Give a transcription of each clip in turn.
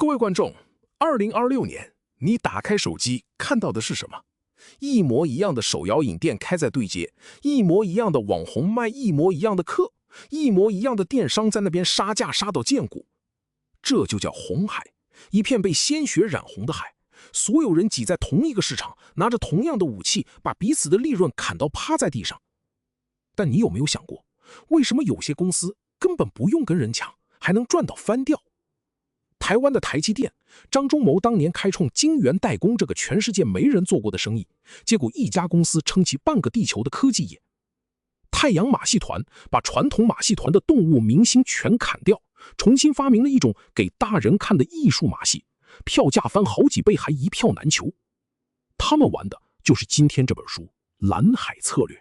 各位观众，2026年，你打开手机看到的是什么？一模一样的手摇饮店开在对街，一模一样的网红卖一模一样的课，一模一样的电商在那边杀价杀到见骨。这就叫红海，一片被鲜血染红的海。所有人挤在同一个市场，拿着同样的武器，把彼此的利润砍到趴在地上。但你有没有想过，为什么有些公司根本不用跟人抢，还能赚到翻掉？台湾的台积电，张忠谋当年开创晶圆代工这个全世界没人做过的生意，结果一家公司撑起半个地球的科技业。太阳马戏团把传统马戏团的动物明星全砍掉，重新发明了一种给大人看的艺术马戏，票价翻好几倍，还一票难求。他们玩的就是今天这本书《蓝海策略》。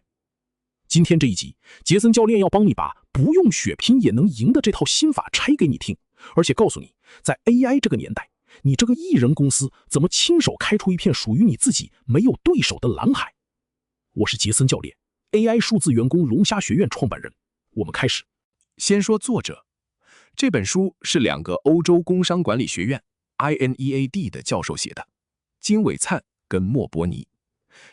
今天这一集，杰森教练要帮你把不用血拼也能赢的这套心法拆给你听，而且告诉你，在 AI 这个年代，你这个艺人公司怎么亲手开出一片属于你自己没有对手的蓝海。我是杰森教练， AI 数字员工龙虾学院创办人。我们开始。先说作者，这本书是2个欧洲工商管理学院 INEAD 的教授写的，金伟灿跟莫伯尼。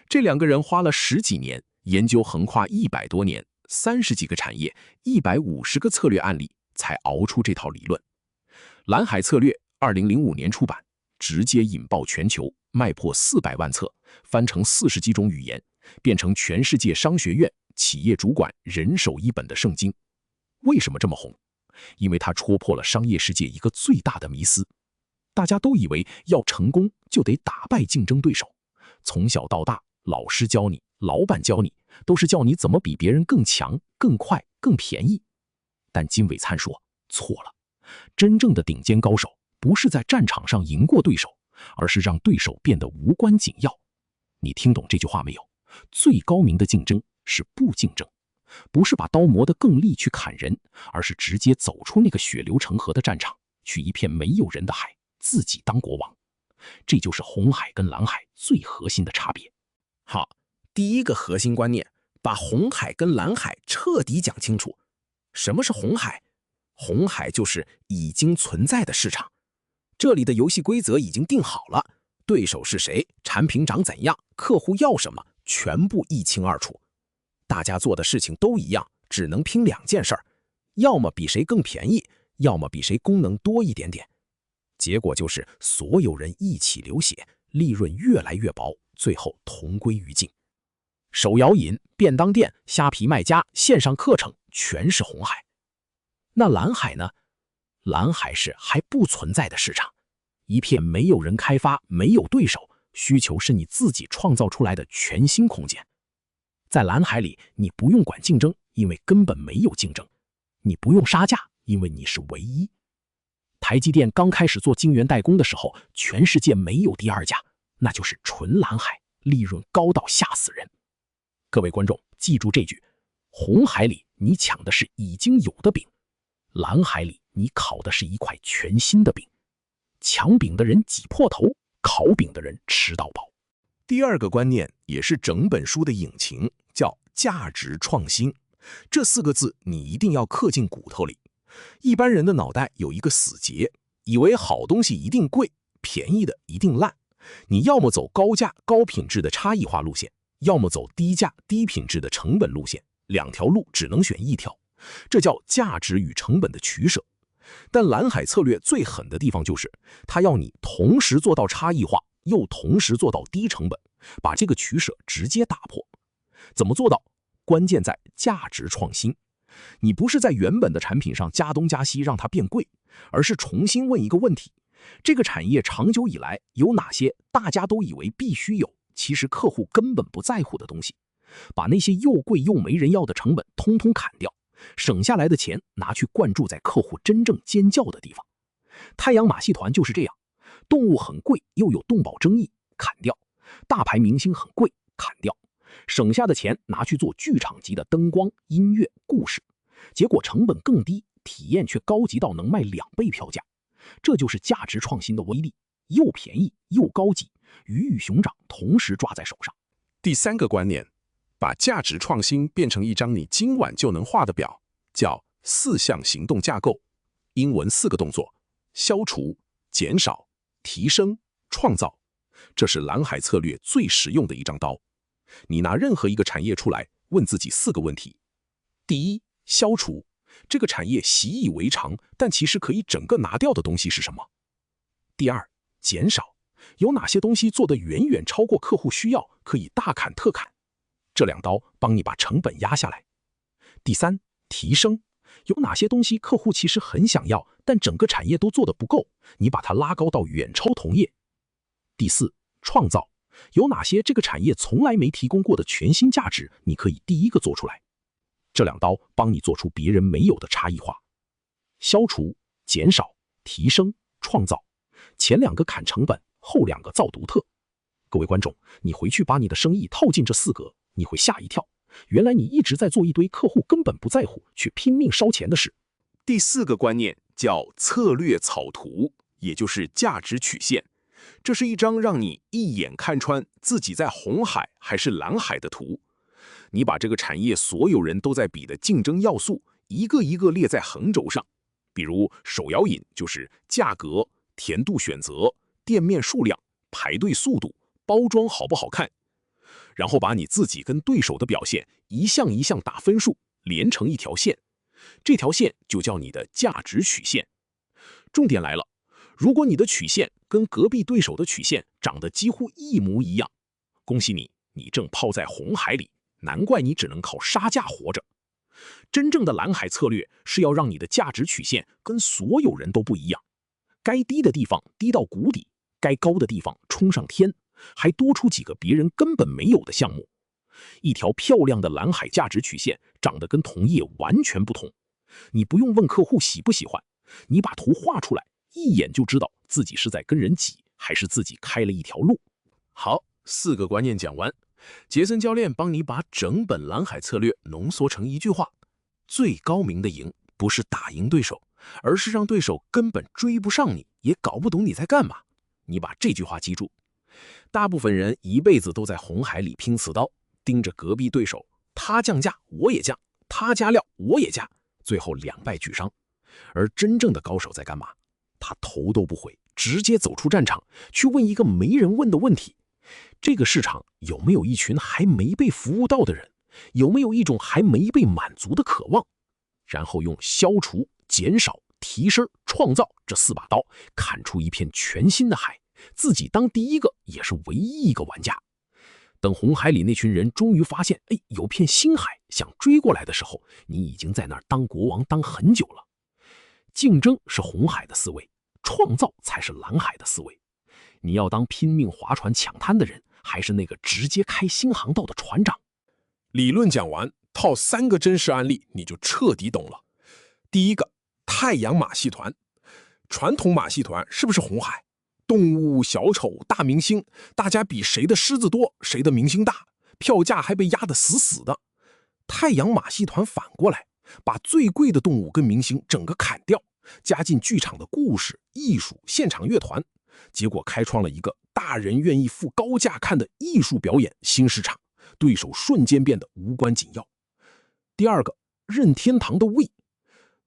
这2个人花了10几年，研究横跨100多年、30几个产业、150个策略案例，才熬出这套理论。蓝海策略2005年出版，直接引爆全球，卖破400万册，翻成40几种语言，变成全世界商学院、企业主管人手一本的圣经。为什么这么红？因为它戳破了商业世界一个最大的迷思。大家都以为要成功就得打败竞争对手，从小到大，老师教你，老板教你，都是教你怎么比别人更强、更快、更便宜。但金伟灿说错了，真正的顶尖高手不是在战场上赢过对手，而是让对手变得无关紧要。你听懂这句话没有？最高明的竞争是不竞争，不是把刀磨得更利去砍人，而是直接走出那个血流成河的战场，去一片没有人的海，自己当国王。这就是红海跟蓝海最核心的差别。好，第一个核心观念，把红海跟蓝海彻底讲清楚。什么是红海？红海就是已经存在的市场，这里的游戏规则已经定好了，对手是谁，产品长怎样，客户要什么，全部一清二楚。大家做的事情都一样，只能拼2件事儿，要么比谁更便宜，要么比谁功能多一点点。结果就是所有人一起流血，利润越来越薄，最后同归于尽。手摇饮、便当店、虾皮卖家、线上课程，全是红海。那蓝海呢？蓝海是还不存在的市场，一片没有人开发，没有对手，需求是你自己创造出来的全新空间。在蓝海里，你不用管竞争，因为根本没有竞争；你不用杀价，因为你是唯一。台积电刚开始做晶圆代工的时候，全世界没有第2家，那就是纯蓝海，利润高到吓死人。各位观众，记住这句：红海里你抢的是已经有的饼，蓝海里你烤的是一块全新的饼。抢饼的人挤破头，烤饼的人吃到饱。第2个观念也是整本书的引擎，叫价值创新。这4个字你一定要刻进骨头里。一般人的脑袋有一个死结，以为好东西一定贵，便宜的一定烂。你要么走高价高品质的差异化路线，要么走低价低品质的成本路线，2条路只能选1条，这叫价值与成本的取舍。但蓝海策略最狠的地方就是，它要你同时做到差异化，又同时做到低成本，把这个取舍直接打破。怎么做到？关键在价值创新。你不是在原本的产品上加东加西让它变贵，而是重新问一个问题：这个产业长久以来有哪些大家都以为必须有，其实客户根本不在乎的东西？把那些又贵又没人要的成本通通砍掉，省下来的钱拿去灌注在客户真正尖叫的地方。太阳马戏团就是这样，动物很贵又有动保争议，砍掉；大牌明星很贵，砍掉。省下的钱拿去做剧场级的灯光、音乐、故事，结果成本更低，体验却高级到能卖2倍票价。这就是价值创新的威力，又便宜又高级，鱼与熊掌同时抓在手上。第3个观念，把价值创新变成一张你今晚就能画的表，叫4项行动架构，英文4个动作：消除、减少、提升、创造，这是蓝海策略最实用的一张刀。你拿任何一个产业出来，问自己4个问题：第一，消除，这个产业习以为常，但其实可以整个拿掉的东西是什么？第二，减少，有哪些东西做得远远超过客户需要，可以大砍特砍？这2刀帮你把成本压下来。第三，提升，有哪些东西客户其实很想要，但整个产业都做得不够，你把它拉高到远超同业。第四，创造，有哪些这个产业从来没提供过的全新价值，你可以第一个做出来。这2刀帮你做出别人没有的差异化。消除、减少、提升、创造，前2个砍成本，后2个造独特。各位观众，你回去把你的生意套进这4格，你会吓一跳，原来你一直在做一堆客户根本不在乎却拼命烧钱的事。第4个观念叫策略草图，也就是价值曲线。这是一张让你一眼看穿自己在红海还是蓝海的图。你把这个产业所有人都在比的竞争要素一个一个列在横轴上，比如手摇饮就是价格、甜度选择、店面数量、排队速度、包装好不好看，然后把你自己跟对手的表现一项一项打分数，连成一条线，这条线就叫你的价值曲线。重点来了，如果你的曲线跟隔壁对手的曲线长得几乎一模一样，恭喜你，你正泡在红海里，难怪你只能靠杀价活着。真正的蓝海策略是要让你的价值曲线跟所有人都不一样，该低的地方低到谷底，该高的地方冲上天，还多出几个别人根本没有的项目。一条漂亮的蓝海价值曲线长得跟同业完全不同，你不用问客户喜不喜欢，你把图画出来，一眼就知道自己是在跟人挤，还是自己开了一条路。好，4个观念讲完，杰森教练帮你把整本蓝海策略浓缩成一句话：最高明的赢不是打赢对手，而是让对手根本追不上你，也搞不懂你在干嘛。你把这句话记住。大部分人一辈子都在红海里拼刺刀，盯着隔壁对手，他降价我也降，他加料我也加，最后两败俱伤。而真正的高手在干嘛？他头都不回，直接走出战场，去问一个没人问的问题：这个市场有没有一群还没被服务到的人？有没有一种还没被满足的渴望？然后用消除、减少、提升、创造这4把刀，砍出一片全新的海，自己当第一个也是唯一一个玩家。等红海里那群人终于发现，有片新海想追过来的时候，你已经在那儿当国王当很久了。竞争是红海的思维，创造才是蓝海的思维。你要当拼命划船抢滩的人，还是那个直接开新航道的船长？理论讲完，套3个真实案例，你就彻底懂了。第一个，太阳马戏团。传统马戏团是不是红海？动物、小丑、大明星，大家比谁的狮子多，谁的明星大，票价还被压得死死的。太阳马戏团反过来，把最贵的动物跟明星整个砍掉，加进剧场的故事、艺术、现场乐团，结果开创了一个大人愿意付高价看的艺术表演新市场，对手瞬间变得无关紧要。第二个，任天堂的 Wii。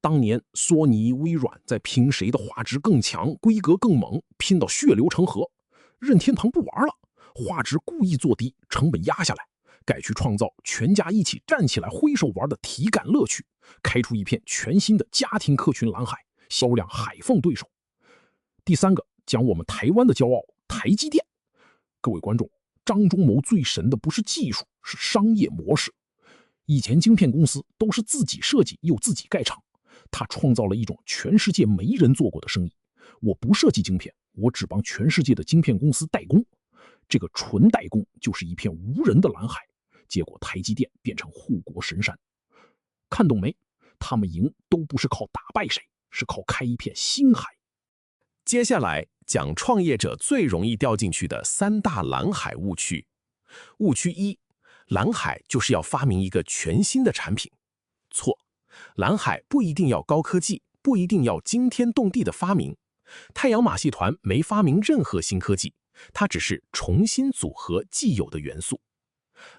当年索尼、微软在拼谁的画质更强、规格更猛，拼到血流成河。任天堂不玩了，画质故意做低，成本压下来，改去创造全家一起站起来挥手玩的体感乐趣，开出一片全新的家庭客群蓝海，销量海凤对手。第三个，讲我们台湾的骄傲台积电。各位观众，张忠谋最神的不是技术，是商业模式。以前晶片公司都是自己设计又自己盖厂，他创造了一种全世界没人做过的生意。我不设计晶片，我只帮全世界的晶片公司代工。这个纯代工就是一片无人的蓝海，结果台积电变成护国神山。看懂没？他们赢都不是靠打败谁，是靠开一片新海。接下来讲创业者最容易掉进去的3大蓝海误区。误区1，蓝海就是要发明一个全新的产品。错，蓝海不一定要高科技，不一定要惊天动地的发明。太阳马戏团没发明任何新科技，它只是重新组合既有的元素。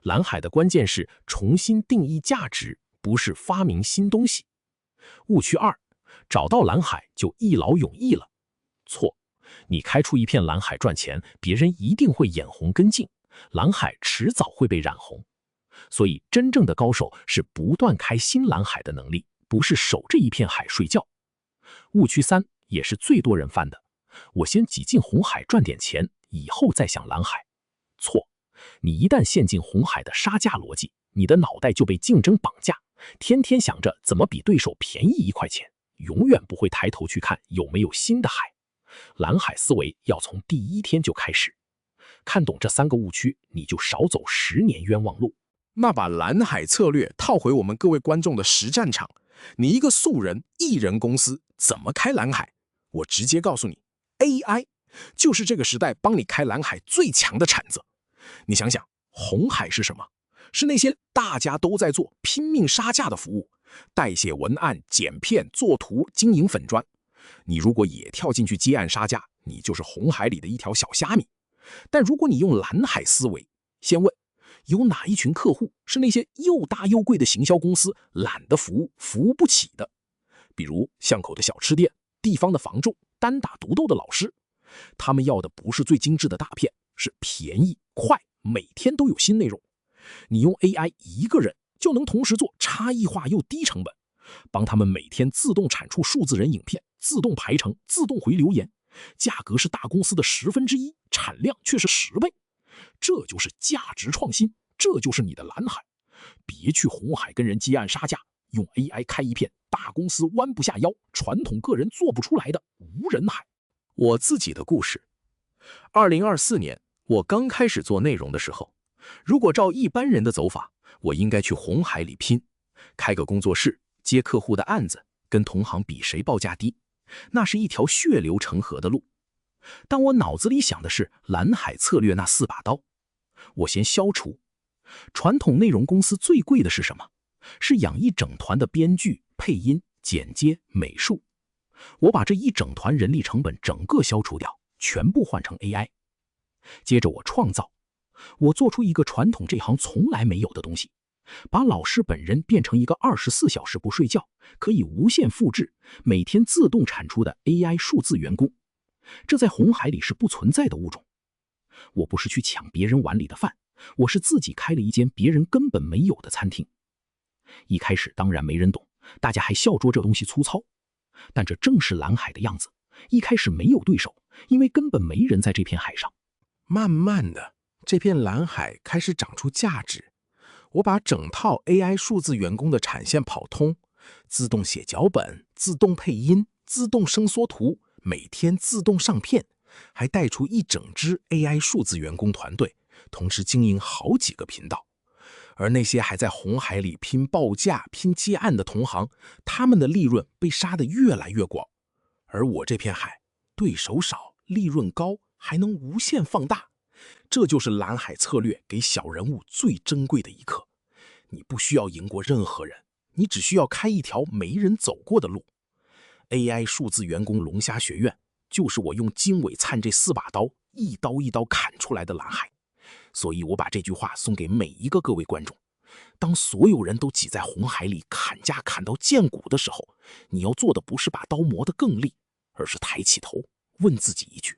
蓝海的关键是重新定义价值，不是发明新东西。误区2，找到蓝海就一劳永逸了。错，你开出一片蓝海赚钱，别人一定会眼红跟进，蓝海迟早会被染红。所以真正的高手是不断开新蓝海的能力，不是守着一片海睡觉。误区3也是最多人犯的，我先挤进红海赚点钱，以后再想蓝海。错，你一旦陷进红海的杀价逻辑，你的脑袋就被竞争绑架，天天想着怎么比对手便宜1块钱，永远不会抬头去看有没有新的海。蓝海思维要从第一天就开始，看懂这3个误区，你就少走10年冤枉路。那把蓝海策略套回我们各位观众的实战场，你一个素人艺人公司怎么开蓝海？我直接告诉你 ，AI 就是这个时代帮你开蓝海最强的铲子。你想想，红海是什么？是那些大家都在做拼命杀价的服务，代写文案、剪片、做图、经营粉专。你如果也跳进去接案杀价，你就是红海里的一条小虾米。但如果你用蓝海思维，先问有哪一群客户是那些又大又贵的行销公司懒得服务不起的？比如巷口的小吃店、地方的房仲、单打独斗的老师，他们要的不是最精致的大片，是便宜快，每天都有新内容。你用 AI 一个人就能同时做差异化又低成本，帮他们每天自动产出数字人影片，自动排程，自动回留言，价格是大公司的1/10，产量却是10倍。这就是价值创新，这就是你的蓝海。别去红海跟人接案杀价，用 AI 开一片大公司弯不下腰，传统个人做不出来的无人海。我自己的故事，2024年我刚开始做内容的时候，如果照一般人的走法，我应该去红海里拼，开个工作室，接客户的案子，跟同行比谁报价低，那是一条血流成河的路。但我脑子里想的是蓝海策略那4把刀，我先消除。传统内容公司最贵的是什么？是养一整团的编剧、配音、剪接、美术。我把这一整团人力成本整个消除掉，全部换成 AI。接着我创造，我做出一个传统这行从来没有的东西，把老师本人变成一个24小时不睡觉，可以无限复制，每天自动产出的 AI 数字员工。这在红海里是不存在的物种。我不是去抢别人碗里的饭，我是自己开了一间别人根本没有的餐厅。一开始当然没人懂，大家还笑说这东西粗糙。但这正是蓝海的样子，一开始没有对手，因为根本没人在这片海上。慢慢的，这片蓝海开始长出价值。我把整套 AI 数字员工的产线跑通，自动写脚本，自动配音，自动生缩图，每天自动上片，还带出一整支 AI 数字员工团队，同时经营好几个频道。而那些还在红海里拼报价、拼接案的同行，他们的利润被杀得越来越广。而我这片海，对手少，利润高，还能无限放大。这就是蓝海策略给小人物最珍贵的一课。你不需要赢过任何人，你只需要开一条没人走过的路。AI 数字员工龙虾学院，就是我用经纬灿这4把刀，一刀一刀砍出来的蓝海。所以我把这句话送给每一个各位观众，当所有人都挤在红海里砍价砍到见骨的时候，你要做的不是把刀磨得更利，而是抬起头问自己一句，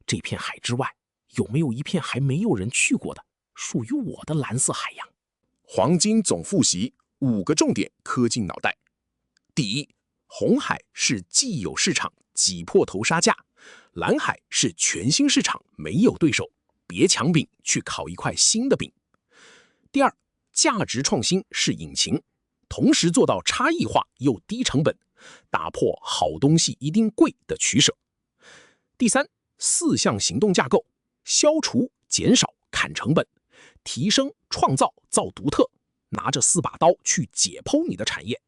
这片海之外有没有一片还没有人去过的属于我的蓝色海洋？黄金总复习5个重点磕进脑袋。第一，红海是既有市场挤破头杀价，蓝海是全新市场没有对手，别抢饼，去烤一块新的饼。第二，价值创新是引擎，同时做到差异化又低成本，打破好东西一定贵的取舍。第三，4项行动架构，消除、减少、砍成本，提升、创造、造独特，拿着4把刀去解剖你的产业。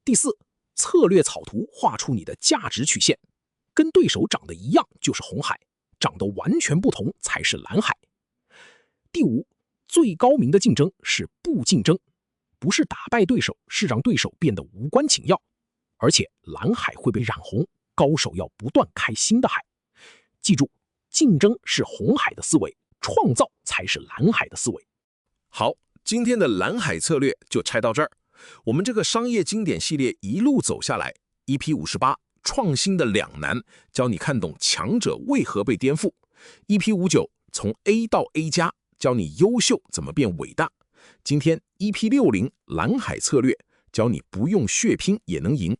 第四，策略草图画出你的价值曲线，跟对手长得一样就是红海，长得完全不同才是蓝海。第五，最高明的竞争是不竞争，不是打败对手，是让对手变得无关紧要。而且蓝海会被染红，高手要不断开新的海。记住，竞争是红海的思维，创造才是蓝海的思维。好，今天的蓝海策略就拆到这儿。我们这个商业经典系列一路走下来 ，EP58 创新的两难，教你看懂强者为何被颠覆。EP59从 A 到 A 加，教你优秀怎么变伟大。今天 EP60蓝海策略，教你不用血拼也能赢。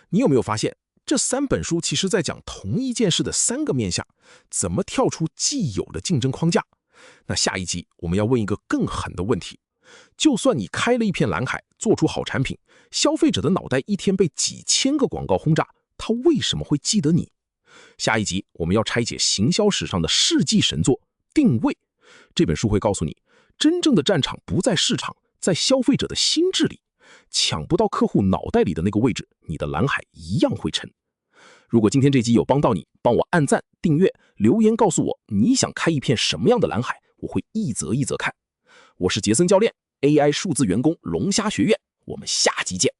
你有没有发现，这3本书其实在讲同一件事的3个面向，怎么跳出既有的竞争框架？那下一集我们要问一个更狠的问题：就算你开了一片蓝海，做出好产品，消费者的脑袋一天被几千个广告轰炸，他为什么会记得你？下一集我们要拆解行销史上的世纪神作《定位》。这本书会告诉你，真正的战场不在市场，在消费者的心智里。抢不到客户脑袋里的那个位置，你的蓝海一样会沉。如果今天这集有帮到你，帮我按赞、订阅、留言告诉我你想开一片什么样的蓝海，我会一则一则看。我是杰森教练，AI 数字员工龙虾学院，我们下集见。